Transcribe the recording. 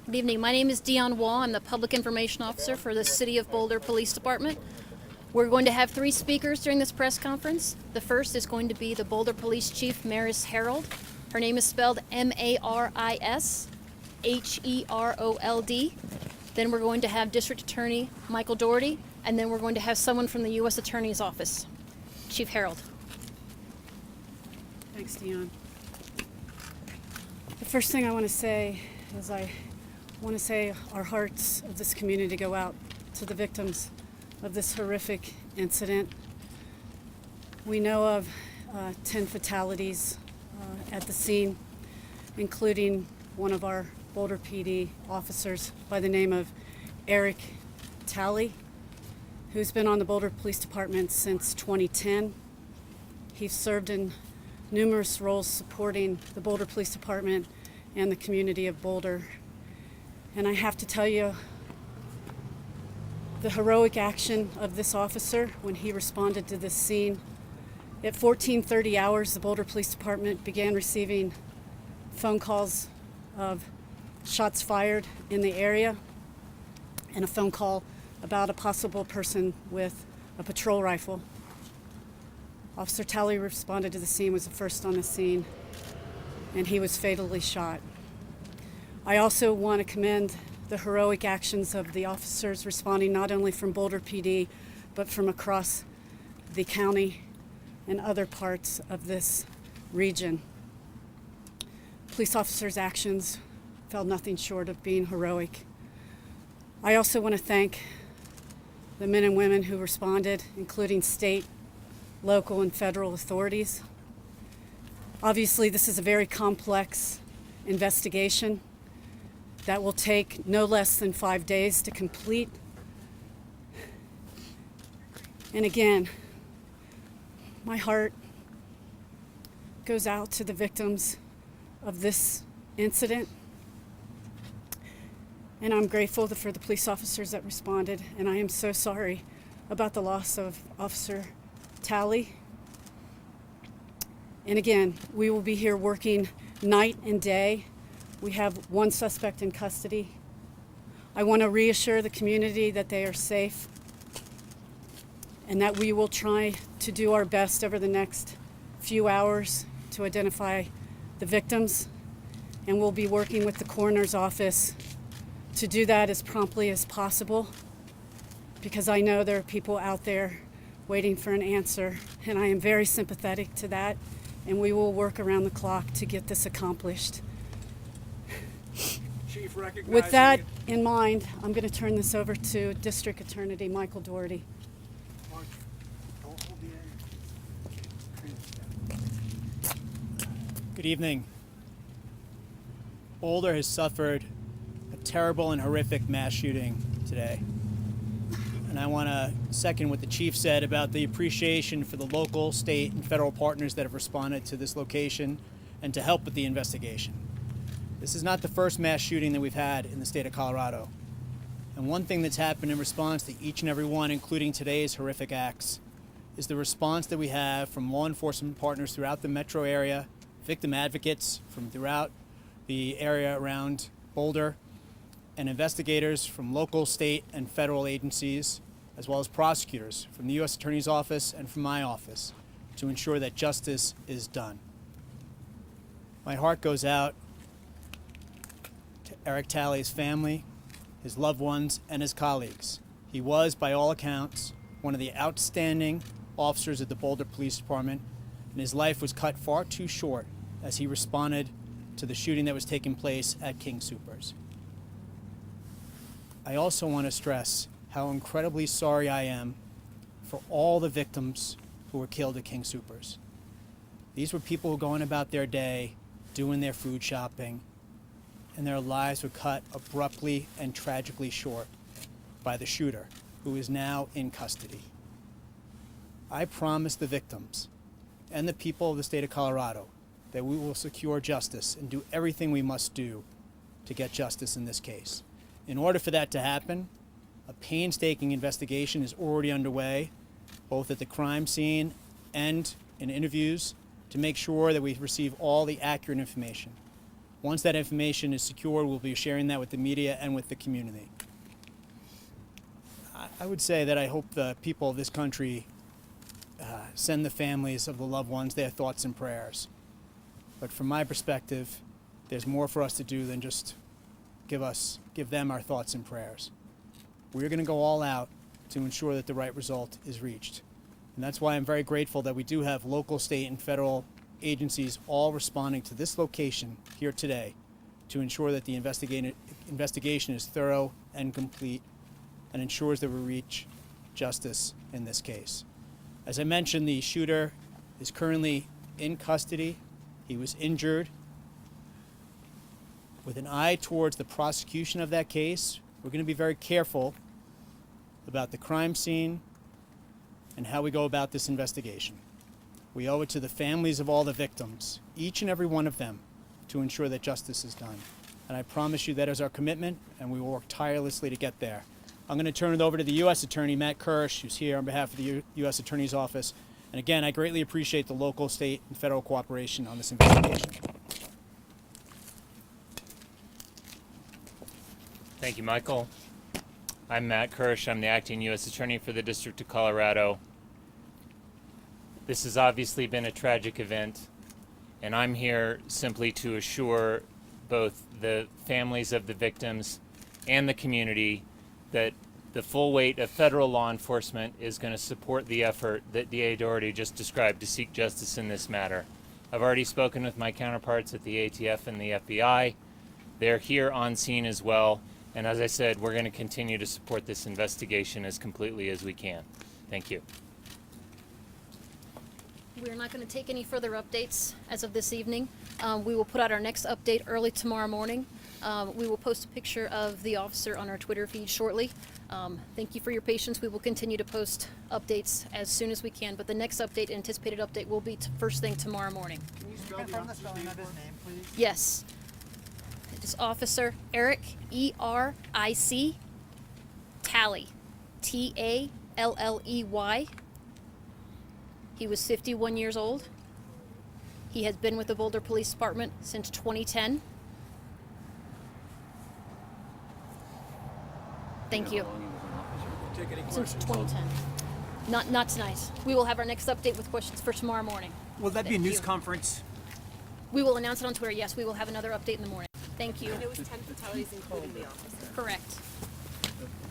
Good evening. My name is Dion Wall. I'm the Public Information Officer for the City of Boulder Police Department. We're going to have 3 speakers during this press conference. The first is going to be the Boulder Police Chief, Maris Herold. Her name is spelled M-A-R-I-S-H-E-R-O-L-D. Then we're going to have District Attorney Michael Doherty, and then we're going to have someone from the U.S. Attorney's Office. Chief Herold. Thanks, Dion. The first thing I want to say is I want to say our hearts of this community go out to the victims of this horrific incident. We know of 10 fatalities at the scene, including one of our Boulder PD officers by the name of Eric Talley, who's been on the Boulder Police Department since 2010. He's served in numerous roles supporting the Boulder Police Department and the community of Boulder. And I have to tell you, the heroic action of this officer when he responded to this scene. At 14:30 hours, the Boulder Police Department began receiving phone calls of shots fired in the area and a phone call about a possible person with a patrol rifle. Officer Talley responded to the scene, was the first on the scene, and he was fatally shot. I also want to commend the heroic actions of the officers responding not only from Boulder PD, but from across the county and other parts of this region. Police officers' actions fell nothing short of being heroic. I also want to thank the men and women who responded, including state, local, and federal authorities. Obviously, this is a very complex investigation that will take no less than 5 days to complete. And again, my heart goes out to the victims of this incident. And I'm grateful for the police officers that responded, and I am so sorry about the loss of Officer Talley. And again, we will be here working night and day. We have one suspect in custody. I want to reassure the community that they are safe and that we will try to do our best over the next few hours to identify the victims. And we'll be working with the coroner's office to do that as promptly as possible, because I know there are people out there waiting for an answer, and I am very sympathetic to that, and we will work around the clock to get this accomplished. Chief, with that in mind, I'm going to turn this over to District Attorney Michael Doherty. Good evening. Boulder has suffered a terrible and horrific mass shooting today. And I want to second what the chief said about the appreciation for the local, state, and federal partners that have responded to this location and to help with the investigation. This is not the first mass shooting that we've had in the state of Colorado. And one thing that's happened in response to each and every one, including today's horrific acts, is the response that we have from law enforcement partners throughout the metro area, victim advocates from throughout the area around Boulder, and investigators from local, state, and federal agencies, as well as prosecutors from the U.S. Attorney's Office and from my office, to ensure that justice is done. My heart goes out to Eric Talley's family, his loved ones, and his colleagues. He was, by all accounts, one of the outstanding officers of the Boulder Police Department, and his life was cut far too short as he responded to the shooting that was taking place at King Soopers. I also want to stress how incredibly sorry I am for all the victims who were killed at King Soopers. These were people who going about their day, doing their food shopping, and their lives were cut abruptly and tragically short by the shooter, who is now in custody. I promise the victims and the people of the state of Colorado that we will secure justice and do everything we must do to get justice in this case. In order for that to happen, a painstaking investigation is already underway, both at the crime scene and in interviews, to make sure that we receive all the accurate information. Once that information is secured, we'll be sharing that with the media and with the community. I would say that I hope the people of this country send the families of the loved ones their thoughts and prayers. But from my perspective, there's more for us to do than just give them our thoughts and prayers. We're going to go all out to ensure that the right result is reached. And that's why I'm very grateful that we do have local, state, and federal agencies all responding to this location here today to ensure that the investigation is thorough and complete and ensures that we reach justice in this case. As I mentioned, the shooter is currently in custody. He was injured. With an eye towards the prosecution of that case, we're going to be very careful about the crime scene and how we go about this investigation. We owe it to the families of all the victims, each and every one of them, to ensure that justice is done. And I promise you that is our commitment, and we will work tirelessly to get there. I'm going to turn it over to the U.S. Attorney, Matt Kirsch, who's here on behalf of the U.S. Attorney's Office. And again, I greatly appreciate the local, state, and federal cooperation on this investigation. Thank you, Michael. I'm Matt Kirsch. I'm the acting U.S. Attorney for the District of Colorado. This has obviously been a tragic event, and I'm here simply to assure both the families of the victims and the community that the full weight of federal law enforcement is going to support the effort that DA Doherty just described to seek justice in this matter. I've already spoken with my counterparts at the ATF and the FBI. They're here on scene as well. And as I said, we're going to continue to support this investigation as completely as we can. Thank you. We're not going to take any further updates as of this evening. We will put out our next update early tomorrow morning. We will post a picture of the officer on our Twitter feed shortly. Thank you for your patience. We will continue to post updates as soon as we can, but the next update, anticipated update, will be first thing tomorrow morning. Can you confirm the spelling of his name, please? Yes. It is Officer Eric, E-R-I-C, Talley, T-A-L-L-E-Y. He was 51 years old. He has been with the Boulder Police Department since 2010. Thank you. Since 2010. Not tonight. We will have our next update with questions for tomorrow morning. Will that be a Thank news you. conference? We will announce it on Twitter. Yes, we will have another update in the morning. Thank you. And it was 10 fatalities, including the officer. Correct.